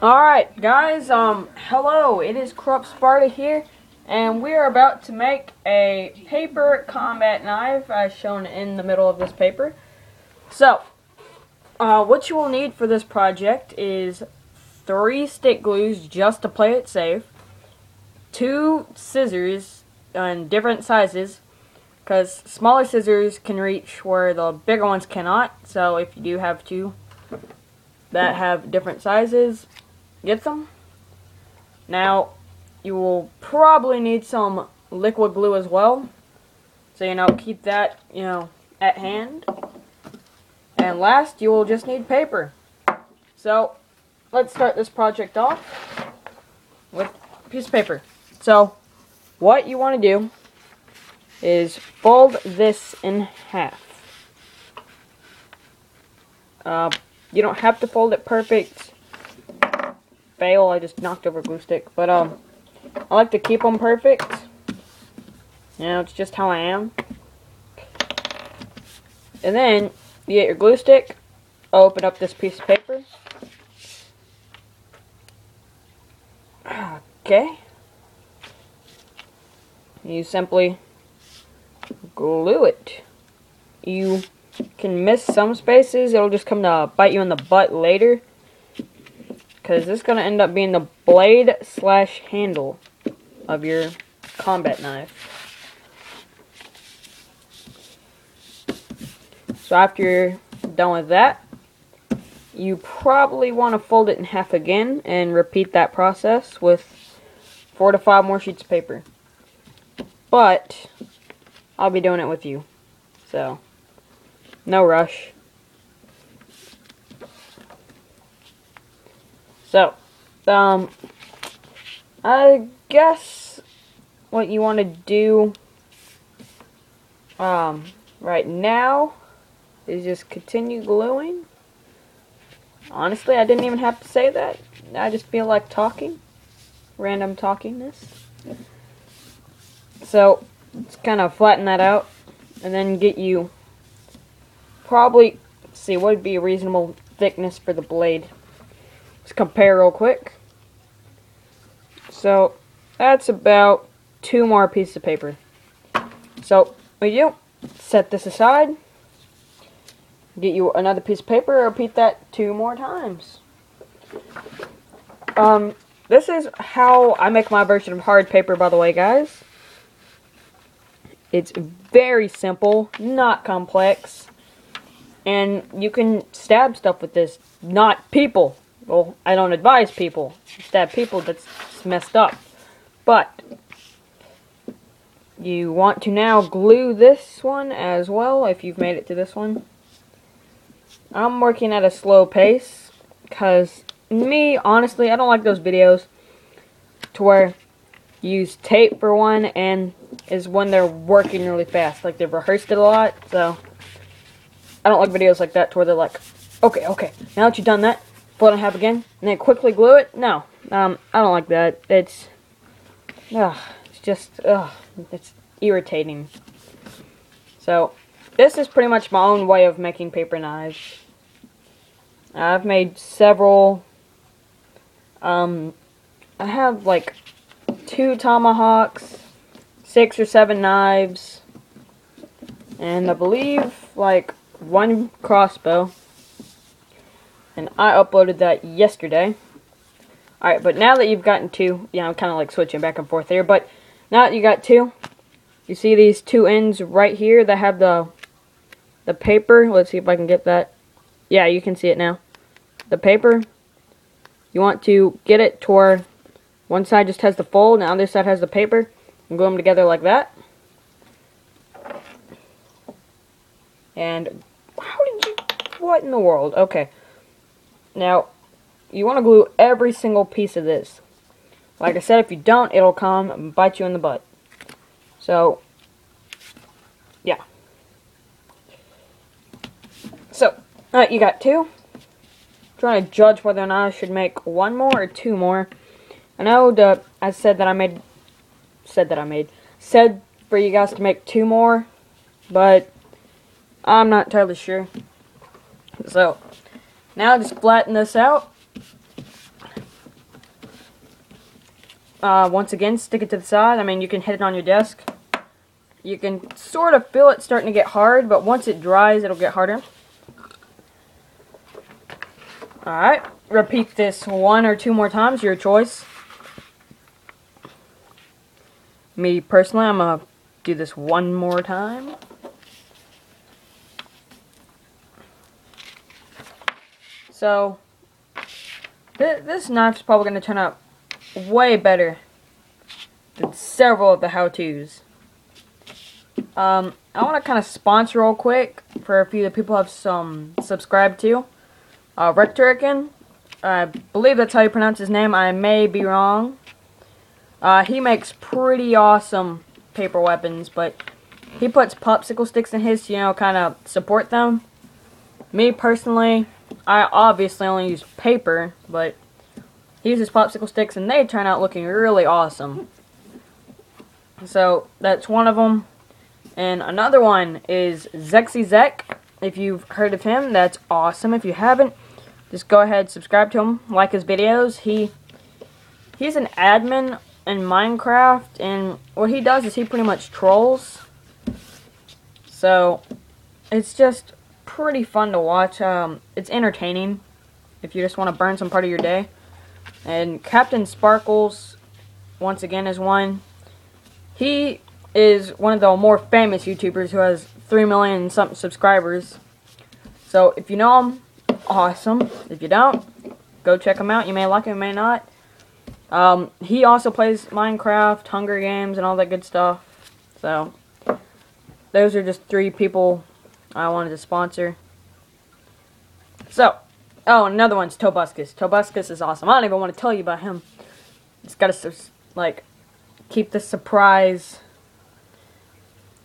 Alright guys, hello, it is Corrupt Sparta here, and we are about to make a paper combat knife as shown in the middle of this paper. So, what you will need for this project is 3 stick glues just to play it safe, 2 scissors in different sizes, because smaller scissors can reach where the bigger ones cannot, so if you do have 2 that have different sizes, get them. Now, you will probably need some liquid glue as well, so keep that at hand. And last, you will just need paper. So let's start this project off with a piece of paper. So what you want to do is fold this in half. You don't have to fold it perfect. Fail, I just knocked over a glue stick. But I like to keep them perfect. It's just how I am. And then you get your glue stick, open up this piece of paper. Okay. You simply glue it. You can miss some spaces, it'll just come to bite you in the butt later, because this is going to end up being the blade / handle of your combat knife. So after you're done with that, you probably want to fold it in half again and repeat that process with 4 to 5 more sheets of paper. But I'll be doing it with you, so no rush. So, I guess what you want to do right now is just continue gluing. Honestly, I didn't even have to say that. I just feel like talking. Random talkingness. So, just kind of flatten that out, and then get you probably, let's see, what would be a reasonable thickness for the blade? Let's compare real quick. So, that's about 2 more pieces of paper. So, what you do, set this aside, get you another piece of paper, repeat that 2 more times. This is how I make my version of hard paper, by the way, guys. It's very simple, not complex, and you can stab stuff with this, not people. Well, I don't advise people to stab people, that's messed up. But you want to now glue this one as well, if you've made it to this one. I'm working at a slow pace, because me, honestly, I don't like those videos to where you use tape for one, and is when they're working really fast, like they've rehearsed it a lot. So I don't like videos like that to where they're like, okay, now that you've done that, fold it in half again, and then quickly glue it. No, I don't like that. It's just, it's irritating. So this is pretty much my own way of making paper knives. I've made several. I have like 2 tomahawks, 6 or 7 knives, and I believe like 1 crossbow. And I uploaded that yesterday. Alright, but now that you've gotten 2, I'm kind of like switching back and forth here, but now that you got 2, you see these 2 ends right here that have the paper. Let's see if I can get that. Yeah, you can see it now. The paper, you want to get it to where one side just has the fold and the other side has the paper, and glue them together like that. And how did you, what in the world? Okay. Now, you want to glue every single piece of this. Like I said, if you don't, it'll come and bite you in the butt. So, yeah. So, you got 2. Trying to judge whether or not I should make 1 more or 2 more. I know I said for you guys to make 2 more, but I'm not entirely sure. So, Now just flatten this out. Once again, stick it to the side. I mean, you can hit it on your desk. You can sort of feel it starting to get hard, but once it dries, it'll get harder. Alright, repeat this 1 or 2 more times, your choice. Me personally, I'm going to do this 1 more time. So, this knife's probably going to turn out way better than several of the how-tos. I want to kind of sponsor real quick for a few of the people I've subscribed to. Rectorican, I believe that's how you pronounce his name. I may be wrong. He makes pretty awesome paper weapons, but he puts popsicle sticks in his to, you know, kind of support them. Me personally, I obviously only use paper, but he uses popsicle sticks and they turn out looking really awesome. So that's one of them. And another one is ZexyZek. If you've heard of him, that's awesome. If you haven't, just go ahead, subscribe to him, like his videos. He's an admin in Minecraft, and what he does is he pretty much trolls. So it's just pretty fun to watch. It's entertaining if you just want to burn some part of your day. And Captain Sparkles, once again, is one. He is one of the more famous YouTubers who has 3 million and something subscribers. So if you know him, awesome. If you don't, go check him out. You may like him, you may not. He also plays Minecraft, Hunger Games, and all that good stuff. So those are just 3 people I wanted to sponsor. So, oh, another one's Tobuscus. Tobuscus is awesome. I don't even want to tell you about him. Just gotta, like, keep the surprise.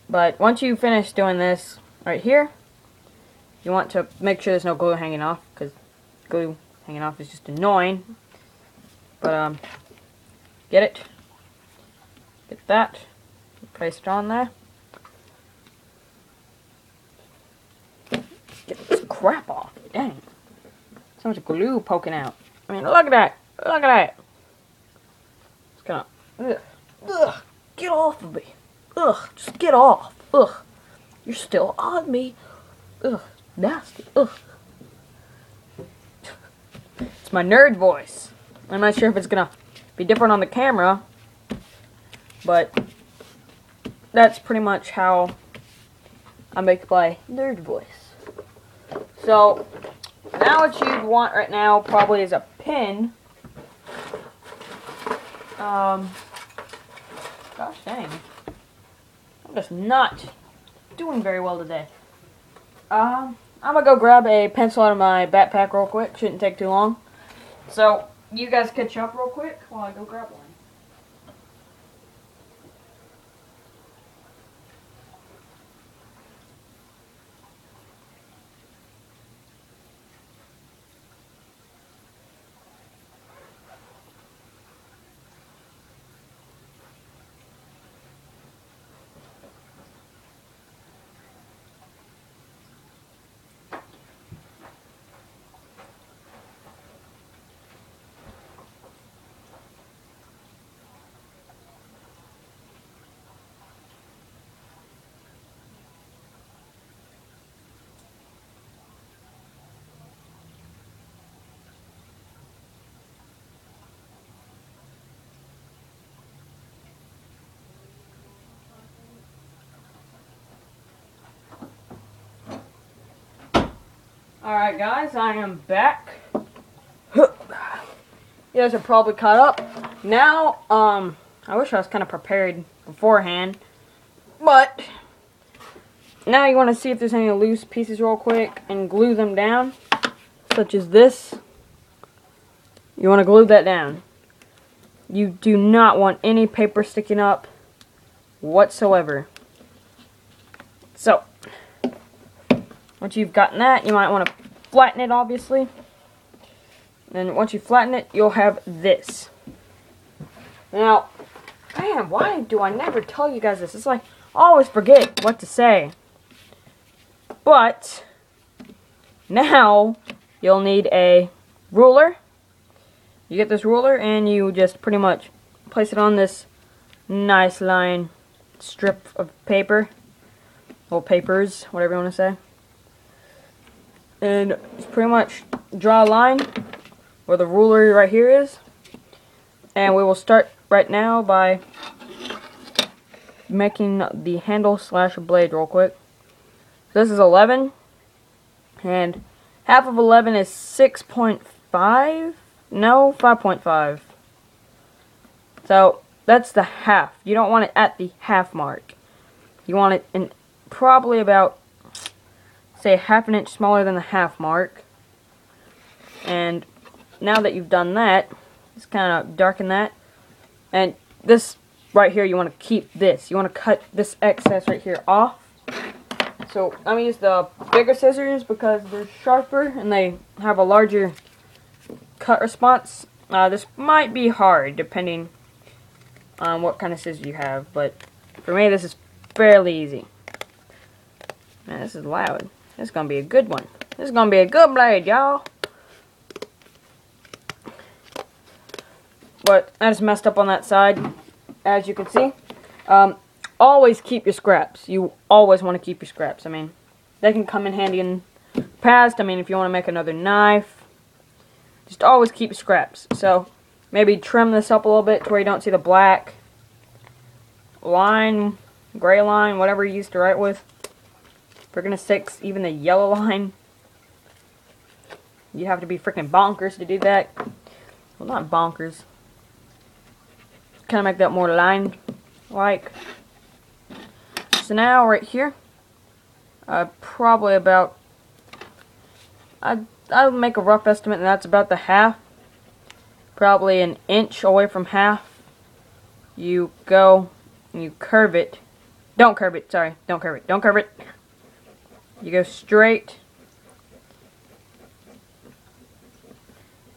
But once you finish doing this right here, you want to make sure there's no glue hanging off, because glue hanging off is just annoying. But, get it. Get that. Place it on there. Get this crap off. Dang. So much glue poking out. I mean, look at that. Look at that. It's kind of... Ugh. Get off of me. Ugh. Just get off. Ugh. You're still on me. Ugh. Nasty. Ugh. It's my nerd voice. I'm not sure if it's gonna be different on the camera, but that's pretty much how I make my nerd voice. So now what you'd want right now probably is a pin. Gosh dang. I'm just not doing very well today. I'm gonna go grab a pencil out of my backpack real quick. Shouldn't take too long. So you guys catch up real quick while I go grab one. Alright guys, I am back. You guys are probably caught up. Now, I wish I was kind of prepared beforehand. But, now you want to see if there's any loose pieces real quick and glue them down. Such as this. You want to glue that down. You do not want any paper sticking up whatsoever. So, once you've gotten that, you might want to flatten it, obviously. Then once you flatten it, you'll have this. Now, man, why do I never tell you guys this? It's like, I always forget what to say. But, now, you'll need a ruler. You get this ruler and you just pretty much place it on this nice line strip of paper, or papers, whatever you want to say, and just pretty much draw a line where the ruler right here is. And we will start right now by making the handle slash blade real quick. This is 11, and half of 11 is 6.5? No, 5.5. So that's the half. You don't want it at the half mark. You want it in probably about, say, half an inch smaller than the half mark. And now that you've done that, just kind of darken that. And this right here, you want to keep this. You want to cut this excess right here off. So I'm going to use the bigger scissors because they're sharper and they have a larger cut response. This might be hard depending on what kind of scissors you have, but for me this is fairly easy. Man, this is loud. This is going to be a good one. This is going to be a good blade, y'all. But I just messed up on that side, as you can see. Always keep your scraps. You always want to keep your scraps. I mean, they can come in handy in the past. I mean, if you want to make another knife, just always keep your scraps. So, maybe trim this up a little bit to where you don't see the black line, gray line, whatever you used to write with. For goodness sakes, even the yellow line. You have to be freaking bonkers to do that. Well, not bonkers. Kind of make that more line-like. So now, right here, probably about, I'll make a rough estimate, and that's about the half. Probably an inch away from half. You go and you curve it. Don't curve it, sorry. Don't curve it. Don't curve it. You go straight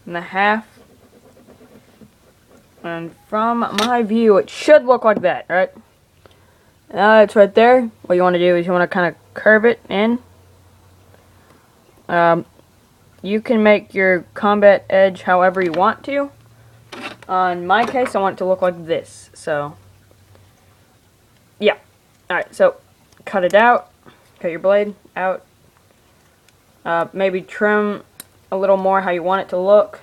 in the half. And from my view, it should look like that, right? Now it's right there. What you want to do is you want to kind of curve it in. You can make your combat edge however you want to. In my case, I want it to look like this. So, yeah. Alright, so cut it out. Cut your blade out. Maybe trim a little more how you want it to look.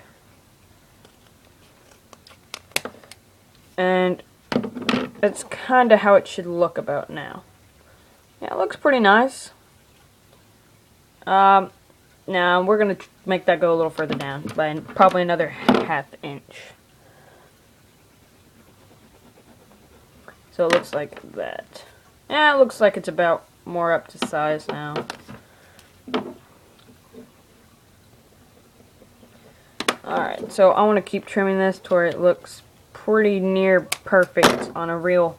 And it's kind of how it should look about now. Yeah, it looks pretty nice. Now we're going to make that go a little further down by probably another half inch. So it looks like that. Yeah, it looks like it's about more up to size now. Alright, so I want to keep trimming this to where it looks pretty near perfect on a real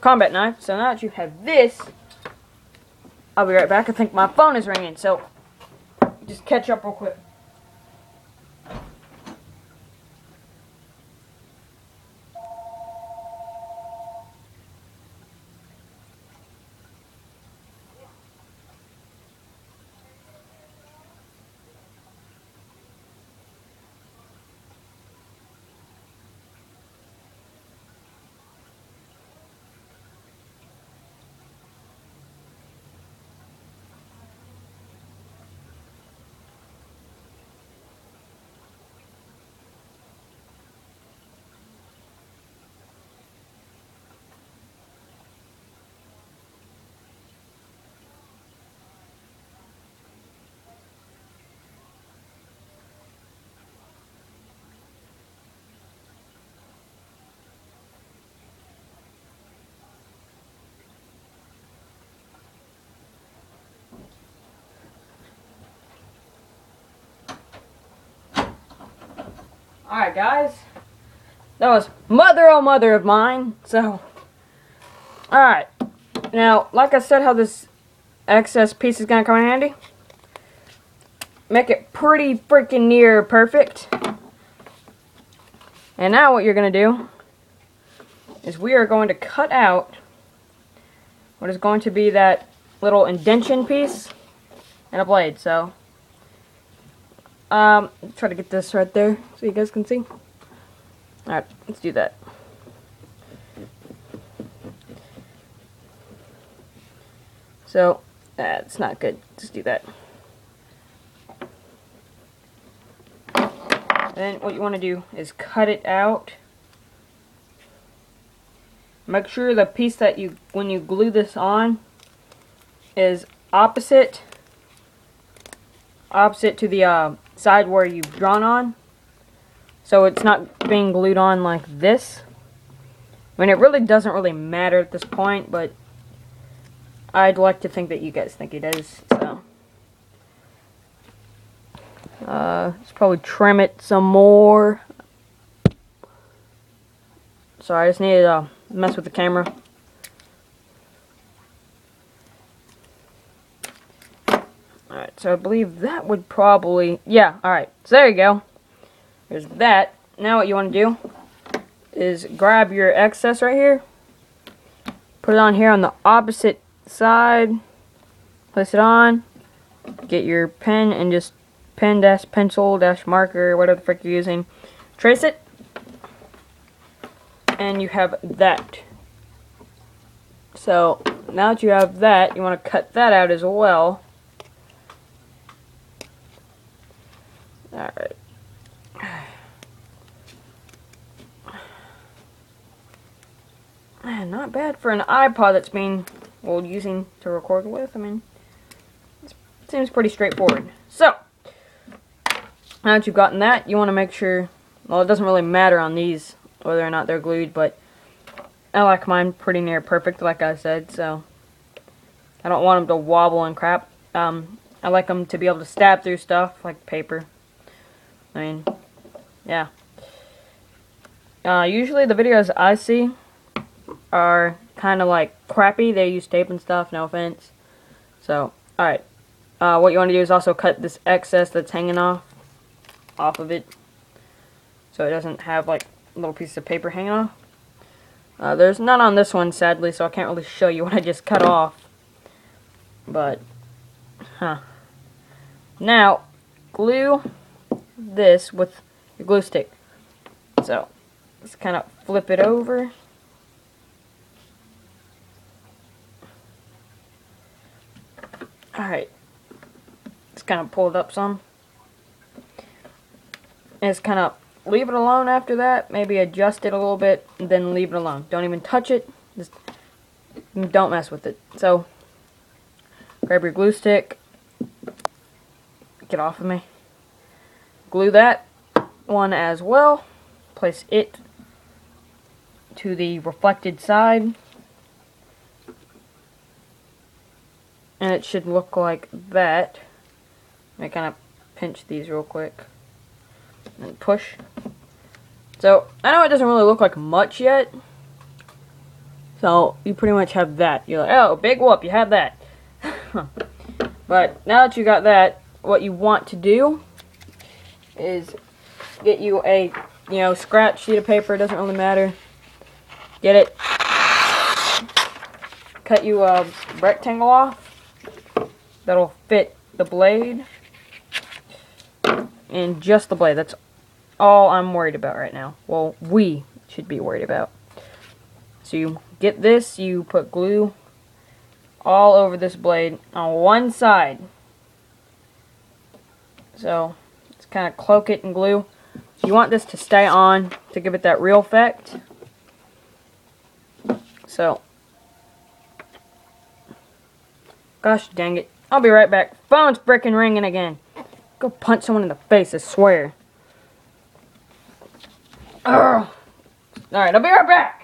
combat knife. So now that you have this, I'll be right back. I think my phone is ringing, so just catch up real quick. Alright guys, that was mother oh mother of mine. So, alright, now like I said how this excess piece is going to come in handy. Make it pretty freaking near perfect. And now what you're going to do is we are going to cut out what is going to be that little indentation piece and a blade. So Try to get this right there so you guys can see. Alright, let's do that. So, that's not good. Just do that. And then what you want to do is cut it out. Make sure the piece that when you glue this on is opposite to the side where you've drawn on. So it's not being glued on like this. I mean, it really doesn't really matter at this point, but I'd like to think that you guys think it is. So let's probably trim it some more. Sorry, I just needed to mess with the camera. Alright, so I believe that would probably... Yeah, alright. So there you go. There's that. Now what you want to do is grab your excess right here. Put it on here on the opposite side. Place it on. Get your pen and just pen dash pencil dash marker, whatever the frick you're using. Trace it. And you have that. So now that you have that, you want to cut that out as well. Alright. Man, not bad for an iPod that's being using to record with. I mean, it seems pretty straightforward. So, now that you've gotten that, you want to make sure, well, it doesn't really matter on these whether or not they're glued, but I like mine pretty near perfect, like I said, so I don't want them to wobble and crap. I like them to be able to stab through stuff, like paper. I mean, yeah. Usually the videos I see are kind of like crappy. They use tape and stuff, no offense. So, alright. What you want to do is also cut this excess that's hanging off of it, so it doesn't have like little pieces of paper hanging off. There's none on this one, sadly, so I can't really show you what I just cut off. But, now, glue this with your glue stick. So, just kind of flip it over. Alright. Just kind of pull it up some. And just kind of leave it alone after that. Maybe adjust it a little bit, and then leave it alone. Don't even touch it. Just don't mess with it. So, grab your glue stick. Get off of me. Glue that one as well. Place it to the reflected side. And it should look like that. Let me kind of pinch these real quick. And push. So, I know it doesn't really look like much yet. So, you pretty much have that. You're like, oh, big whoop, you have that. But, now that you got that, what you want to do is get you a, scratch sheet of paper. It doesn't really matter. Get it. Cut you a rectangle off. That'll fit the blade. And just the blade. That's all I'm worried about right now. Well, we should be worried about. So you get this, you put glue all over this blade on one side. So, just kind of cloak it in glue. You want this to stay on to give it that real effect. So, gosh dang it. I'll be right back. Phone's frickin' ringing again. Go punch someone in the face, I swear. Alright, I'll be right back.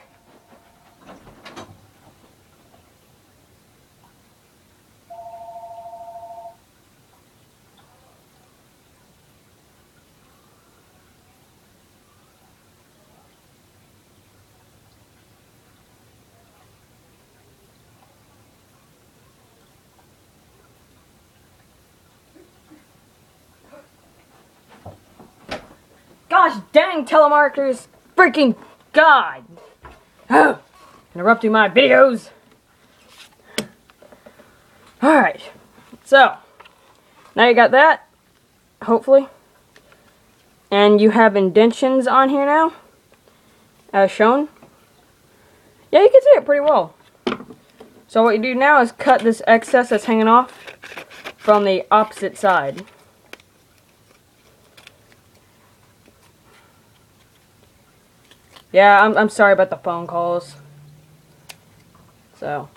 Gosh dang telemarketers! Freaking God! Oh, interrupting my videos. Alright, so now you got that, hopefully. And you have indentions on here now, as shown. Yeah, you can see it pretty well. So what you do now is cut this excess that's hanging off from the opposite side. Yeah, I'm sorry about the phone calls. So,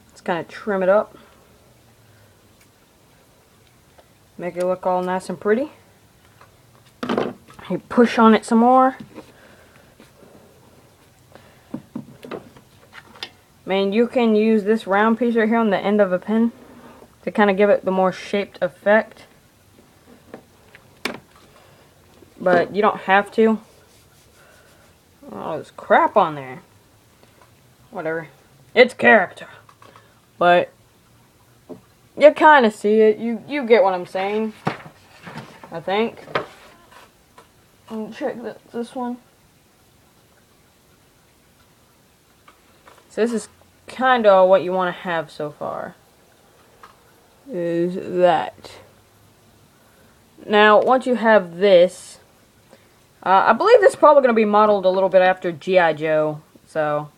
let's kind of trim it up. Make it look all nice and pretty. You push on it some more. Man, you can use this round piece right here on the end of a pen to kind of give it the more shaped effect. But you don't have to. Oh, there's crap on there. Whatever. It's character. But you kind of see it. You get what I'm saying. I think. Check this one. So this is kind of what you want to have so far. Is that. Now, once you have this, I believe this is probably going to be modeled a little bit after G.I. Joe. So,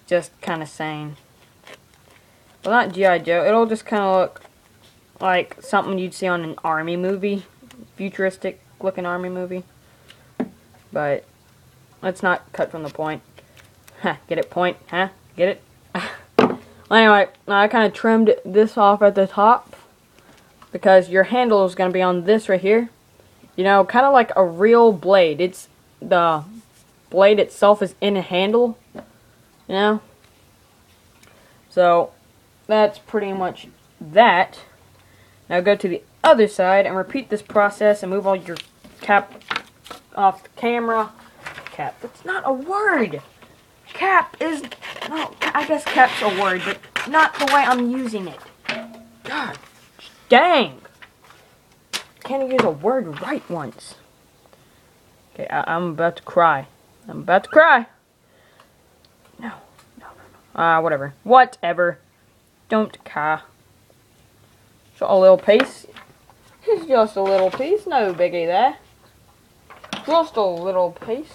just kind of saying. Well, not G.I. Joe. It'll just kind of look like something you'd see on an army movie. Futuristic looking army movie. But, let's not cut from the point. Huh, get it, point? Huh? Get it? Well, anyway, I kind of trimmed this off at the top. Because your handle is going to be on this right here. You know, kind of like a real blade. It's the blade itself is in a handle. You know? So, that's pretty much that. Now go to the other side and repeat this process and move all your cap off the camera. Cap. That's not a word. Cap is... No, I guess cap's a word, but not the way I'm using it. God. Dang! Can't use a word right once. Okay, I'm about to cry. I'm about to cry. No. Whatever. Whatever. Don't cry. So a little piece. It's just a little piece. No biggie there. Just a little piece.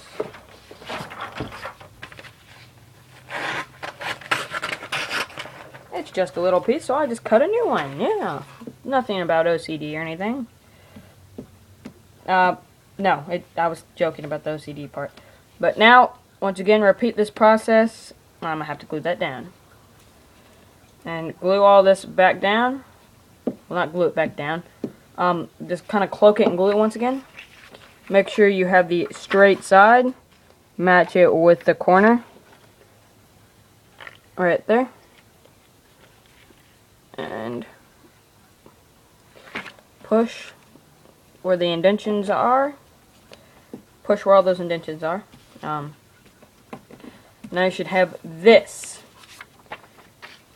It's just a little piece, so I just cut a new one. Yeah. Nothing about OCD or anything. No, I was joking about the OCD part. But now, once again, repeat this process. I'm going to have to glue that down. And glue all this back down. Well, not glue it back down. Just kind of cloak it and glue it once again. Make sure you have the straight side. Match it with the corner. Right there. And push where the indentions are. Push where all those indentions are. Now you should have this.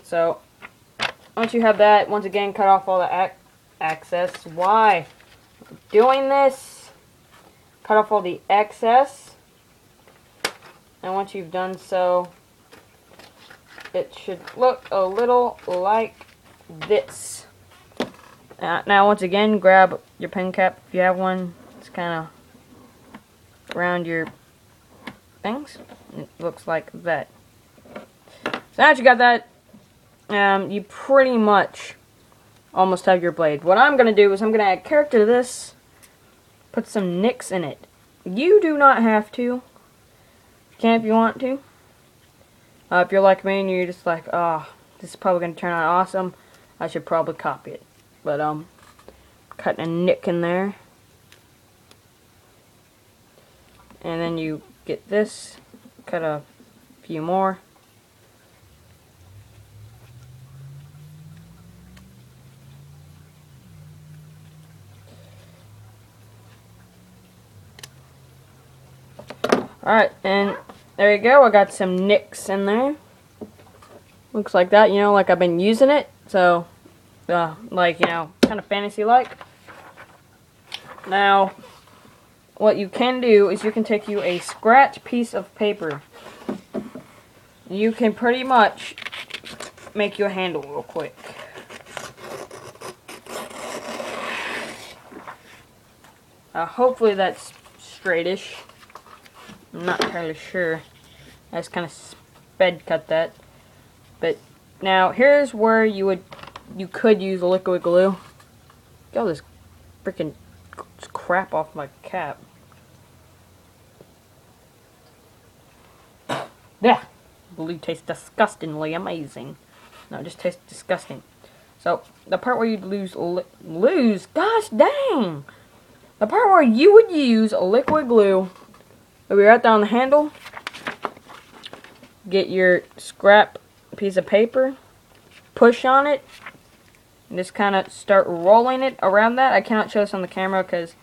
So, once you have that, once again, cut off all the excess. Why? Doing this, cut off all the excess. And once you've done so, it should look a little like this. Now, once again, grab your pen cap if you have one. It's kind of around your things. It looks like that. So now that you got that, you pretty much almost have your blade. What I'm going to do is I'm going to add character to this, put some nicks in it. You do not have to. You can if you want to. If you're like me and you're just like, oh, this is probably going to turn out awesome, I should probably copy it. But, cutting a nick in there. And then you get this, cut a few more. Alright, and there you go. I got some nicks in there. Looks like that, you know, like I've been using it. So, like, you know, kind of fantasy-like. Now, what you can do is you can take you a scratch piece of paper. You can pretty much make you a handle real quick. Hopefully that's straightish. I'm not entirely sure. I just kind of sped cut that. But now here's where you could use liquid glue. Get all this freaking crap off my cap. Yeah, glue tastes disgustingly amazing. No, it just tastes disgusting. So the part where you'd lose, gosh dang! The part where you would use liquid glue would be right there on the handle. Get your scrap piece of paper, push on it, and just kind of start rolling it around that. I cannot show this on the camera because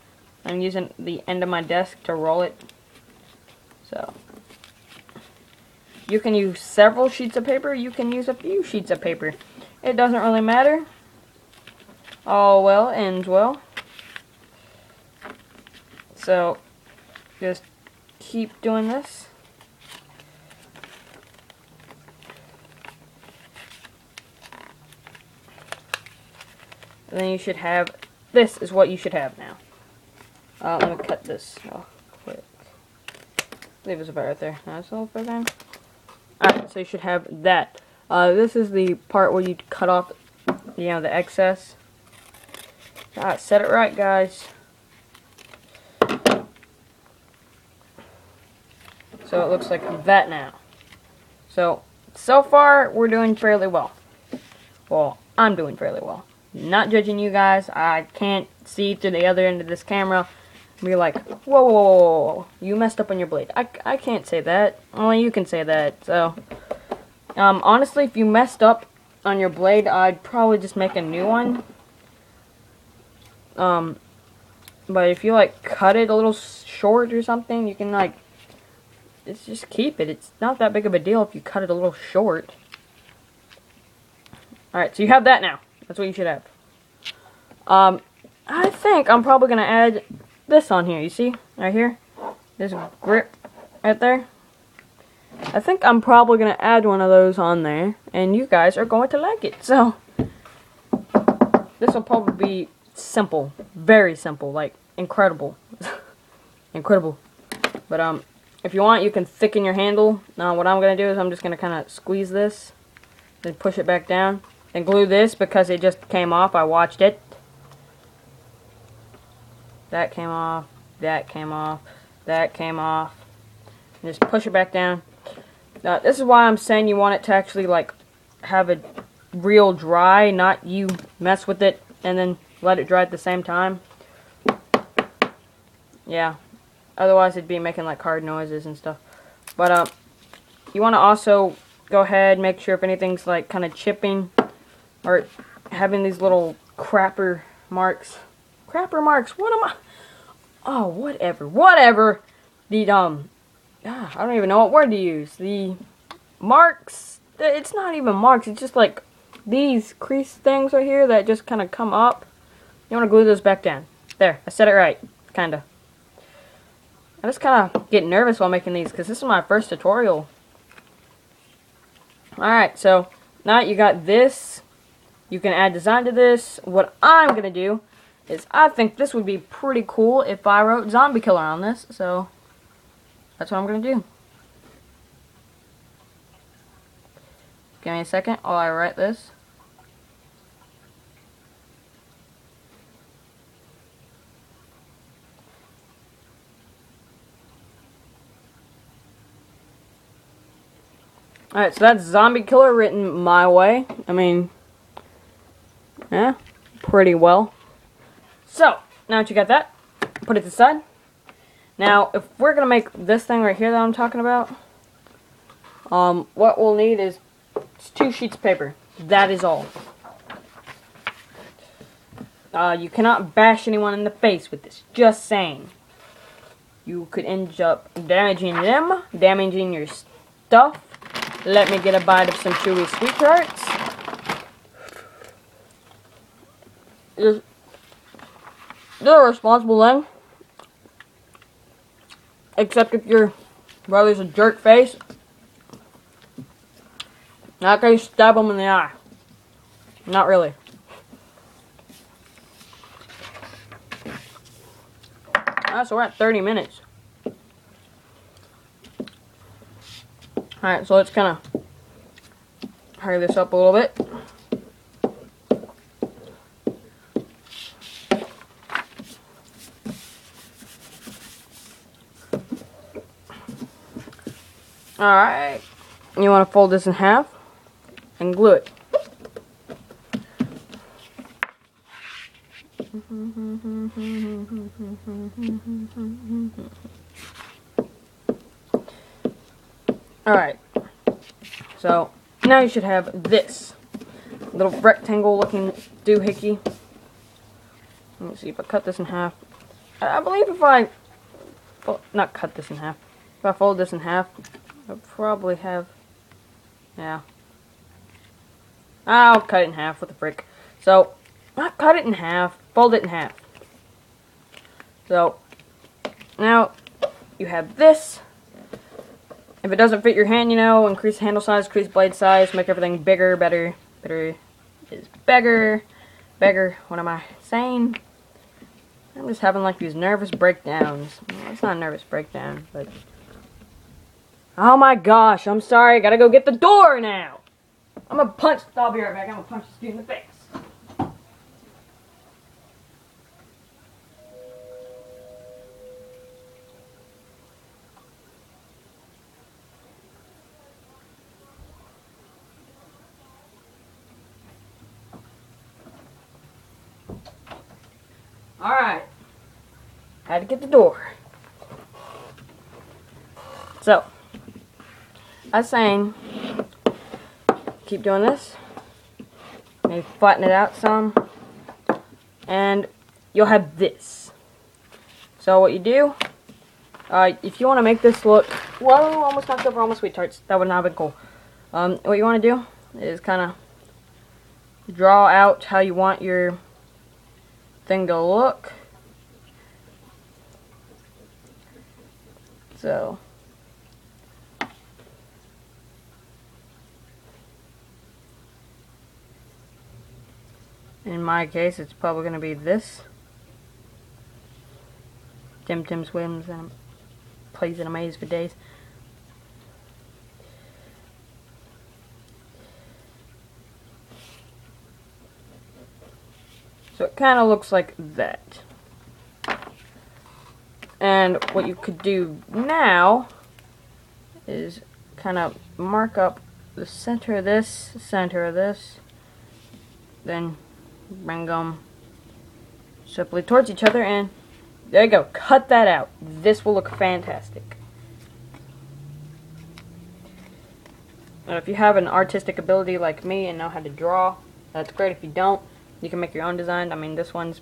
I'm using the end of my desk to roll it. So you can use several sheets of paper, you can use a few sheets of paper. It doesn't really matter. All well ends well. So just keep doing this. And then you should have, this is what you should have now. Let me cut this real quick. Leave this about right there. That's all for them. Alright, so you should have that. This is the part where you cut off, you know, the excess. Alright, set it right, guys. So it looks like that now. So far, we're doing fairly well. Well, I'm doing fairly well. Not judging you guys. I can't see through the other end of this camera and be like, whoa, whoa, whoa, whoa, you messed up on your blade. I can't say that. Only you can say that. So, honestly, if you messed up on your blade, I'd probably just make a new one. But if you, like, cut it a little short or something, you can, like, just keep it. It's not that big of a deal if you cut it a little short. Alright, so you have that now. That's what you should have. I think I'm probably going to add this on here. You see? Right here? This grip right there. I think I'm probably going to add one of those on there. And you guys are going to like it. So, this will probably be simple. Very simple. Like, incredible. Incredible. But, if you want, you can thicken your handle. Now, what I'm going to do is I'm just going to kind of squeeze this. Then push it back down. And glue this because it just came off. I watched it. That came off. That came off. That came off. And just push it back down. This is why I'm saying you want it to actually like have it real dry, not you mess with it and then let it dry at the same time. Yeah. Otherwise it'd be making like hard noises and stuff. But you want to also go ahead, make sure if anything's like kind of chipping or having these little crapper marks. Crapper marks, what am I? Oh, whatever. Whatever. The, I don't even know what word to use. The marks, it's not even marks, it's just like these crease things right here that just kind of come up. You want to glue those back down. There, I said it right. Kind of. I just kind of get nervous while making these because this is my first tutorial. Alright, so now you got this. You can add design to this. What I'm going to do is I think this would be pretty cool if I wrote Zombie Killer on this. So that's what I'm going to do. Give me a second while I write this. Alright, so that's Zombie Killer written my way. I mean, yeah, pretty well. So, now that you got that, put it to the side. Now, if we're going to make this thing right here that I'm talking about, what we'll need is 2 sheets of paper. That is all. You cannot bash anyone in the face with this. Just saying. You could end up damaging them, damaging your stuff. Let me get a bite of some chewy sweet tarts. Just do a responsible thing. Except if your brother's a jerk face. Not gonna stab him in the eye. Not really. Alright, so we're at 30 minutes. Alright, so let's kind of hurry this up a little bit. Alright, you want to fold this in half and glue it. Alright, so now you should have this little rectangle looking doohickey. Let me see if I cut this in half. I believe if I, well, not cut this in half, if I fold this in half, I'll probably have, yeah. I'll cut it in half with a frick. So, not cut it in half, fold it in half. So, now you have this. If it doesn't fit your hand, you know, increase handle size, increase blade size, make everything bigger, better. Better is bigger. Bigger, what am I saying? I'm just having like these nervous breakdowns. Well, it's not a nervous breakdown, but... Oh my gosh, I'm sorry, I gotta go get the door now! I'm gonna punch, I'll be right back, I'm gonna punch this dude in the face. Alright. Had to get the door. So, I was saying, keep doing this. Maybe flatten it out some. And you'll have this. So what you do, if you want to make this look, whoa, almost knocked over all my sweet tarts. That would not have been cool. What you want to do is kind of draw out how you want your thing to look. So in my case, it's probably going to be this. Tim swims and plays in a maze for days. So it kind of looks like that. And what you could do now is kind of mark up the center of this, then bring them simply towards each other, and there you go. Cut that out. This will look fantastic. And if you have an artistic ability like me and know how to draw, that's great. If you don't, you can make your own design. I mean, this one's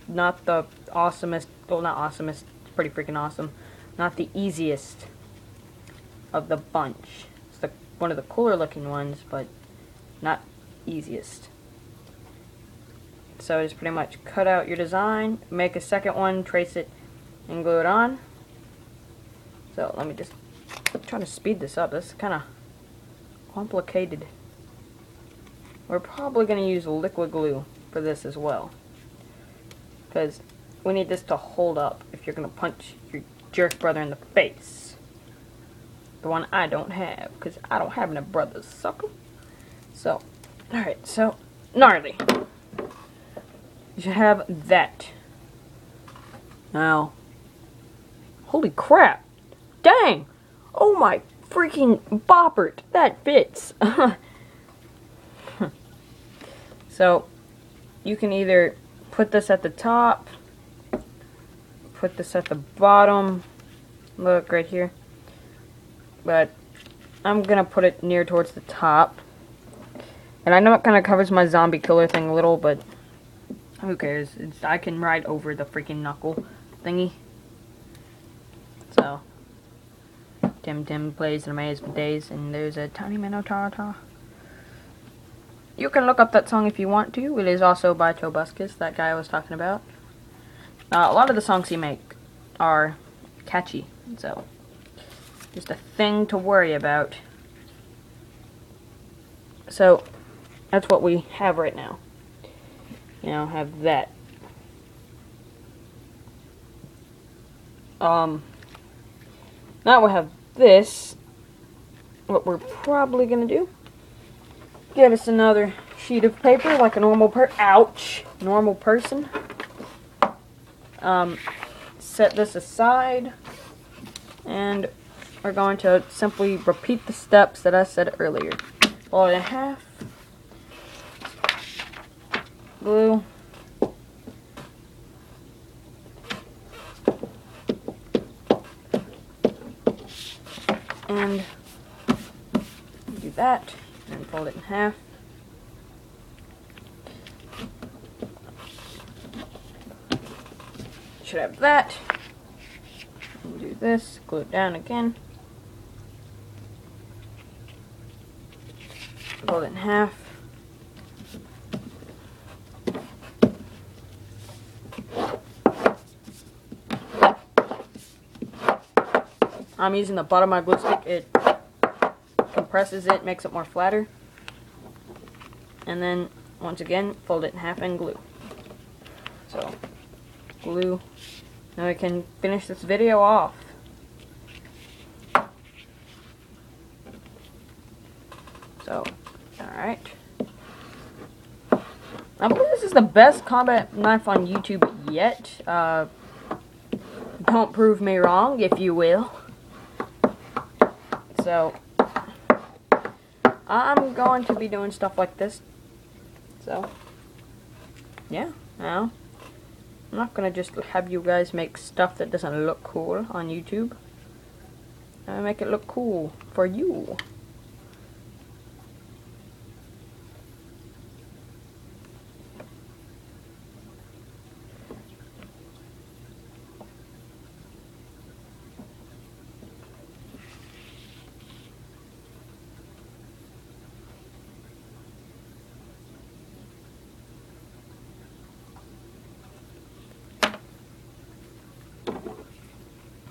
not the awesomest, well, not awesomest, it's pretty freaking awesome. Not the easiest of the bunch. It's one of the cooler looking ones, but not easiest. So just pretty much cut out your design, make a second one, trace it, and glue it on. So let me just try to speed this up. This is kind of complicated. We're probably going to use liquid glue for this as well, because we need this to hold up if you're going to punch your jerk brother in the face. The one I don't have, because I don't have no brothers, sucker. So, alright, so, gnarly. You should have that. Now, holy crap. Dang. Oh my freaking boppert. That fits. So, you can either put this at the top, put this at the bottom. Look, right here. But, I'm gonna put it near towards the top. And I know it kind of covers my zombie killer thing a little, but who cares? I can ride over the freaking knuckle thingy. So, Tim plays in a maze for days, and there's a tiny minotaur. You can look up that song if you want to. It is also by Tobuscus, that guy I was talking about. A lot of the songs he makes are catchy, so just a thing to worry about. So, that's what we have right now. You know, have that. Now we have this. What we're probably gonna do, get us another sheet of paper like a normal normal person. Set this aside, and we're going to simply repeat the steps that I said earlier. Fold it in half, glue, and do that, and fold it in half. Should have that. And do this, glue it down again. Fold it in half. I'm using the bottom of my glue stick. It compresses it, makes it more flatter. And then, once again, fold it in half and glue. So, glue. Now we can finish this video off. So, alright. I believe this is the best combat knife on YouTube yet. Don't prove me wrong, if you will. So, I'm going to be doing stuff like this. So, yeah, now, I'm not going to just have you guys make stuff that doesn't look cool on YouTube. I'm going to make it look cool for you.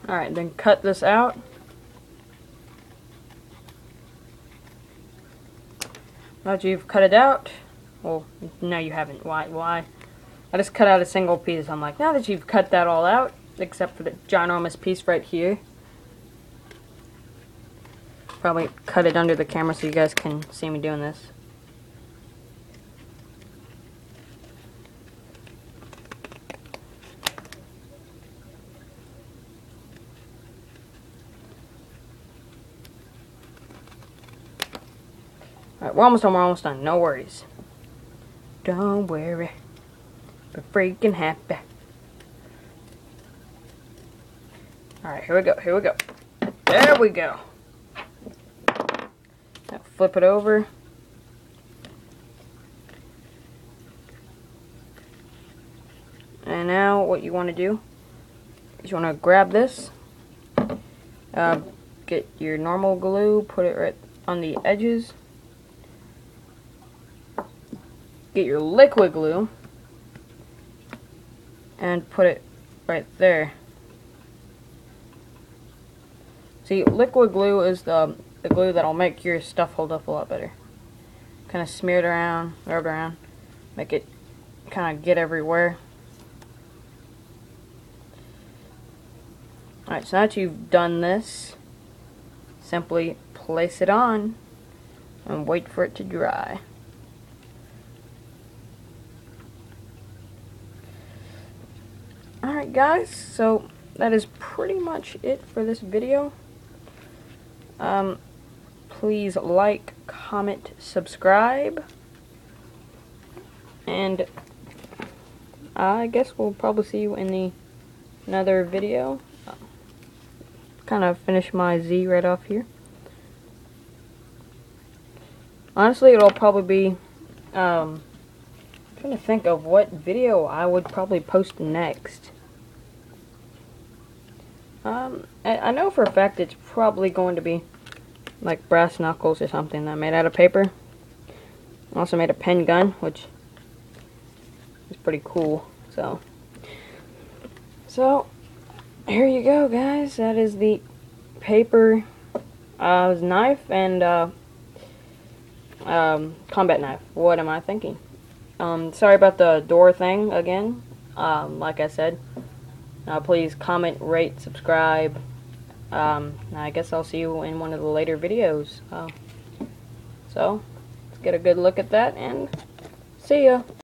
Alright, then cut this out. Now that you've cut it out, well, no you haven't. Why? I just cut out a single piece. I'm like, now that you've cut that all out, except for the ginormous piece right here. Probably cut it under the camera so you guys can see me doing this. Alright, we're almost done. No worries. Don't worry. Be freaking happy. Alright, here we go. There we go. Now flip it over. And now what you want to do is you want to grab this. Get your normal glue, put it right on the edges. Get your liquid glue and put it right there. See, liquid glue is the glue that'll make your stuff hold up a lot better. Kind of smear it around, rub it around, make it kind of get everywhere. Alright, so now that you've done this, simply place it on and wait for it to dry. Alright guys, so that is pretty much it for this video. Please like, comment, subscribe, and I guess we'll probably see you in another video. Kind of finish my Z right off here. Honestly, it'll probably be trying to think of what video I would probably post next. I know for a fact it's probably going to be like brass knuckles or something that I made out of paper. I also made a pen gun, which is pretty cool. So here you go, guys. That is the paper knife and combat knife. What am I thinking? Sorry about the door thing again. Like I said, Please comment, rate, subscribe. I guess I'll see you in one of the later videos. So, let's get a good look at that, and see ya.